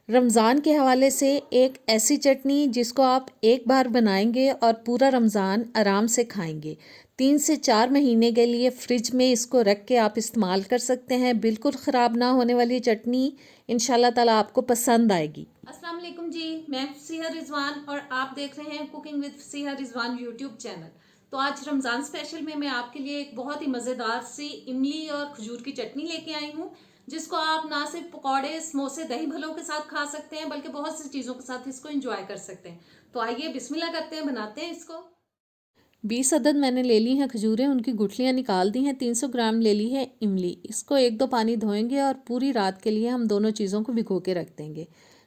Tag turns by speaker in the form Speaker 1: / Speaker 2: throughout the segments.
Speaker 1: रमज़ान के हवाले से एक ऐसी चटनी जिसको आप एक बार बनाएंगे और पूरा रमज़ान आराम से खाएंगे। 3 से 4 महीने के लिए फ्रिज में इसको रख के आप इस्तेमाल कर सकते हैं। बिल्कुल ख़राब ना होने वाली चटनी, इंशाल्लाह ताला आपको पसंद आएगी।
Speaker 2: अस्सलाम वालेकुम जी, मैं फसीहा रिजवान और आप देख रहे हैं cooking with Fasiha Rizwan YouTube channel. तो आज रमज़ान स्पेशल में मैं आपके लिए एक बहुत ही मज़ेदार सी इमली और खजूर की चटनी लेके आई हूँ, जिसको आप ना सिर्फ पकौड़े, समोसे, दही भल्लों के साथ खा सकते हैं, बल्कि बहुत सी चीज़ों के साथ इसको एंजॉय कर सकते हैं। तो आइए बिस्मिल्लाह करते हैं, बनाते हैं इसको।
Speaker 1: 20 अदद मैंने ले ली हैं खजूरें, उनकी गुठलियाँ निकाल दी हैं। 300 ग्राम ले ली है इमली। इसको 1-2 पानी धोएंगे और पूरी रात के लिए हम दोनों चीज़ों को भिगो के रख देंगे।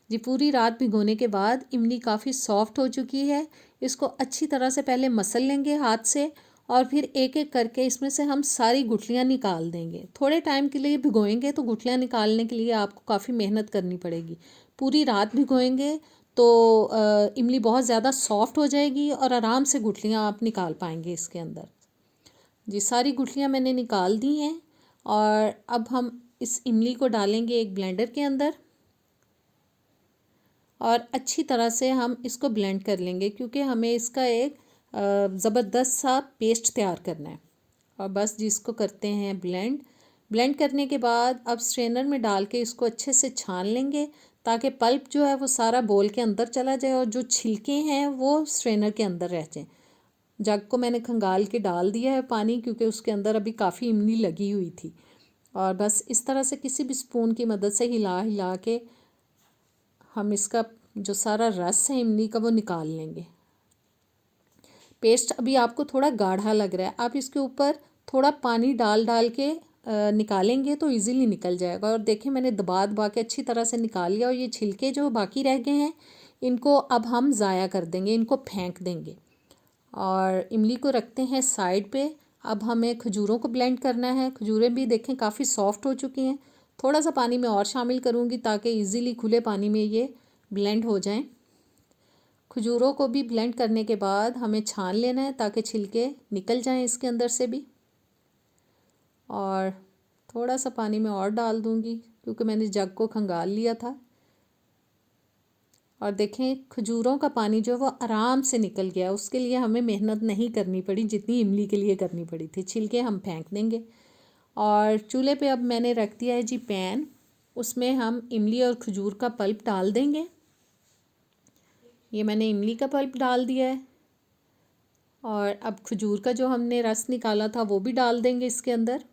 Speaker 1: जी, पूरी रात भिगोने के बाद इमली काफ़ी सॉफ्ट हो चुकी है। इसको अच्छी तरह से पहले मसल लेंगे हाथ से और फिर एक एक करके इसमें से हम सारी गुठलियाँ निकाल देंगे। थोड़े टाइम के लिए भिगोएंगे तो गुठलियाँ निकालने के लिए आपको काफ़ी मेहनत करनी पड़ेगी। पूरी रात भिगोएंगे तो इमली बहुत ज़्यादा सॉफ्ट हो जाएगी और आराम से गुठलियाँ आप निकाल पाएंगे इसके अंदर। जी, सारी गुठलियाँ मैंने निकाल दी हैं और अब हम इस इमली को डालेंगे एक ब्लेंडर के अंदर और अच्छी तरह से हम इसको ब्लेंड कर लेंगे, क्योंकि हमें इसका एक ज़बरदस्त सा पेस्ट तैयार करना है। और बस जिसको करते हैं ब्लेंड करने के बाद अब स्ट्रेनर में डाल के इसको अच्छे से छान लेंगे, ताकि पल्प जो है वो सारा बोल के अंदर चला जाए और जो छिलके हैं वो स्ट्रेनर के अंदर रह जाएं। जग को मैंने खंगाल के डाल दिया है पानी, क्योंकि उसके अंदर अभी काफ़ी इमली लगी हुई थी। और बस इस तरह से किसी भी स्पून की मदद से हिला हिला के हम इसका जो सारा रस है इमली का वो निकाल लेंगे। पेस्ट अभी आपको थोड़ा गाढ़ा लग रहा है, आप इसके ऊपर थोड़ा पानी डाल डाल के निकालेंगे तो इजीली निकल जाएगा। और देखें, मैंने दबा दबा के अच्छी तरह से निकाल लिया। और ये छिलके जो बाकी रह गए हैं इनको अब हम ज़ाया कर देंगे, इनको फेंक देंगे। और इमली को रखते हैं साइड पे। अब हमें खजूरों को ब्लेंड करना है। खजूरें भी देखें काफ़ी सॉफ्ट हो चुकी हैं। थोड़ा सा पानी मैं और शामिल करूँगी ताकि इजीली खुले पानी में ये ब्लेंड हो जाएं। खजूरों को भी ब्लेंड करने के बाद हमें छान लेना है ताकि छिलके निकल जाएं इसके अंदर से भी। और थोड़ा सा पानी मैं और डाल दूंगी, क्योंकि मैंने जग को खंगाल लिया था। और देखें, खजूरों का पानी जो है वो आराम से निकल गया। उसके लिए हमें मेहनत नहीं करनी पड़ी जितनी इमली के लिए करनी पड़ी थी। छिलके हम फेंक देंगे। और चूल्हे पे अब मैंने रख दिया है जी पैन। उसमें हम इमली और खजूर का पल्प डाल देंगे। ये मैंने इमली का पल्प डाल दिया है और अब खजूर का जो हमने रस निकाला था वो भी डाल देंगे इसके अंदर।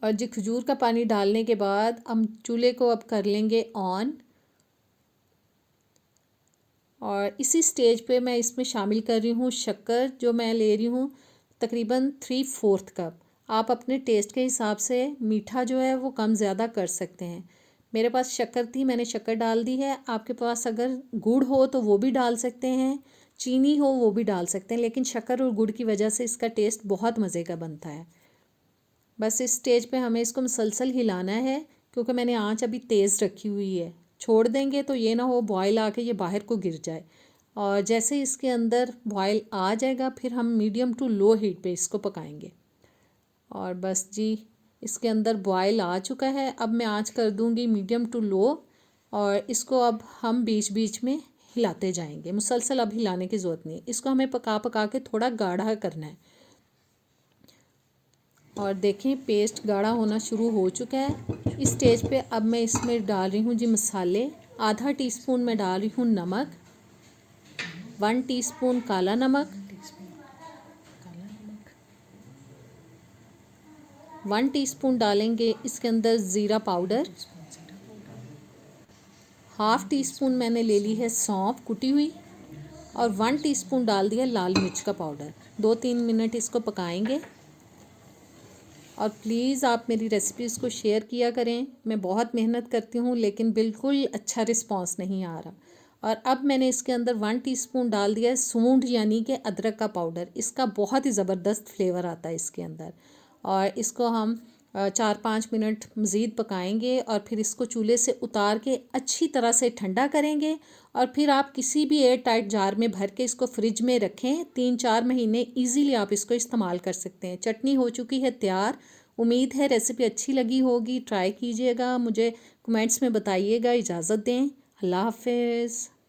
Speaker 1: और जी, खजूर का पानी डालने के बाद हम चूल्हे को अब कर लेंगे ऑन। और इसी स्टेज पे मैं इसमें शामिल कर रही हूँ शक्कर, जो मैं ले रही हूँ तकरीबन 3/4 कप। आप अपने टेस्ट के हिसाब से मीठा जो है वो कम ज़्यादा कर सकते हैं। मेरे पास शक्कर थी, मैंने शक्कर डाल दी है। आपके पास अगर गुड़ हो तो वो भी डाल सकते हैं, चीनी हो वो भी डाल सकते हैं, लेकिन शक्कर और गुड़ की वजह से इसका टेस्ट बहुत मज़े का बनता है। बस इस स्टेज पे हमें इसको मुसलसल हिलाना है, क्योंकि मैंने आंच अभी तेज़ रखी हुई है। छोड़ देंगे तो ये ना हो बॉयल आके ये बाहर को गिर जाए। और जैसे ही इसके अंदर बॉयल आ जाएगा फिर हम मीडियम टू लो हीट पे इसको पकाएंगे। और बस जी, इसके अंदर बॉयल आ चुका है। अब मैं आंच कर दूंगी मीडियम टू लो और इसको अब हम बीच बीच में हिलाते जाएंगे। मुसलसल अब हिलाने की ज़रूरत नहीं, इसको हमें पका पका के थोड़ा गाढ़ा करना है। और देखें, पेस्ट गाढ़ा होना शुरू हो चुका है। इस स्टेज पे अब मैं इसमें डाल रही हूँ जी मसाले। आधा टीस्पून मैं डाल रही हूँ नमक, 1 टीस्पून काला नमक, 1 टीस्पून डालेंगे इसके अंदर ज़ीरा पाउडर, हाफ़ टी स्पून मैंने ले ली है सौंफ कुटी हुई और 1 टीस्पून डाल दिया लाल मिर्च का पाउडर। 2-3 मिनट इसको पकाएंगे। और प्लीज़ आप मेरी रेसिपीज़ को शेयर किया करें। मैं बहुत मेहनत करती हूँ लेकिन बिल्कुल अच्छा रिस्पांस नहीं आ रहा। और अब मैंने इसके अंदर 1 टीस्पून डाल दिया है सूंठ, यानी कि अदरक का पाउडर। इसका बहुत ही ज़बरदस्त फ्लेवर आता है इसके अंदर। और इसको हम 4-5 मिनट मज़ीद पकाएंगे और फिर इसको चूल्हे से उतार के अच्छी तरह से ठंडा करेंगे। और फिर आप किसी भी एयर टाइट जार में भर के इसको फ्रिज में रखें। 3-4 महीने इजीली आप इसको इस्तेमाल कर सकते हैं। चटनी हो चुकी है तैयार। उम्मीद है रेसिपी अच्छी लगी होगी, ट्राई कीजिएगा, मुझे कमेंट्स में बताइएगा। इजाज़त दें, अल्लाह हाफिज़।